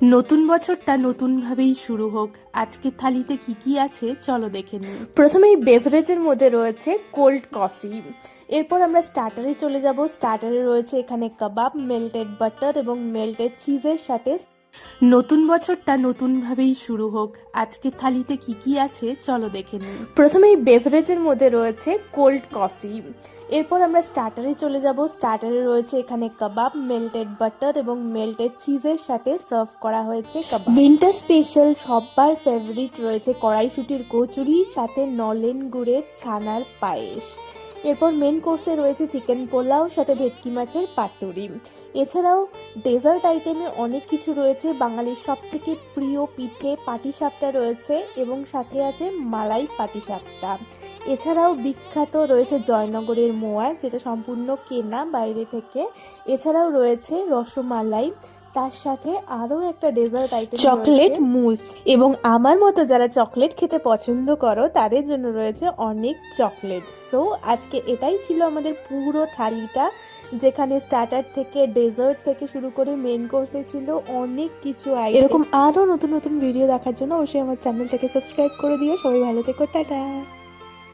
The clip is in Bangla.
নতুন বছরটা নতুনভাবেই শুরু হোক। আজকের থালিতে কি কি আছে চলো দেখে নিই। প্রথমেই বেভারেজের মধ্যে রয়েছে কোল্ড কফি। এরপর আমরা স্টার্টারে চলে যাব। স্টার্টারে রয়েছে এখানে কাবাব, মেল্টেড বাটার এবং মেল্টেড চিজের সাথে। নতুন বছরটা নতুনভাবেই শুরু হোক। আজকের থালিতে কি কি আছে চলো দেখে নিই। প্রথমেই বেভারেজের মধ্যে রয়েছে কোল্ড কফি। এরপর আমরা স্টার্টারে চলে যাব। স্টার্টারে রয়েছে এখানে কাবাব, মেল্টেড বাটার এবং মেল্টেড চিজের সাথে সার্ভ করা হয়েছে কাবাব। উইন্টার স্পেশাল সবার ফেভারিট রয়েছে কড়াইশুটির কচুরি, সাথে নলেন গুড়ের ছানার পায়েস। এরপর মেন কোর্সে রয়েছে চিকেন পোলাও, সাথে ভেটকি মাছের পাতুরি। এছাড়াও ডেজার্ট আইটেমে অনেক কিছু রয়েছে। বাঙালির সব থেকে প্রিয় পিঠে পাটিসাপটা রয়েছে এবং সাথে আছে মালাই পাটিসাপটা। এছাড়াও বিখ্যাত রয়েছে জয়নগরের মোয়া, যেটা সম্পূর্ণ কেনা বাইরে থেকে। এছাড়াও রয়েছে রসমালাই, তার সাথে আরও একটা ডেজার্ট আইটেম চকলেট মুস। এবং আমার মতো যারা চকলেট খেতে পছন্দ করো তাদের জন্য রয়েছে অনেক চকলেট। সো আজকে এটাই ছিল আমাদের পুরো থালিটা, যেখানে স্টার্টার থেকে ডেজার্ট থেকে শুরু করে মেন কোর্সে ছিল অনেক কিছু আইটেম। এরকম আরও নতুন নতুন ভিডিও দেখার জন্য অবশ্যই আমার চ্যানেলটাকে সাবস্ক্রাইব করে দিও। সবাই ভালো থেকো, টাটা।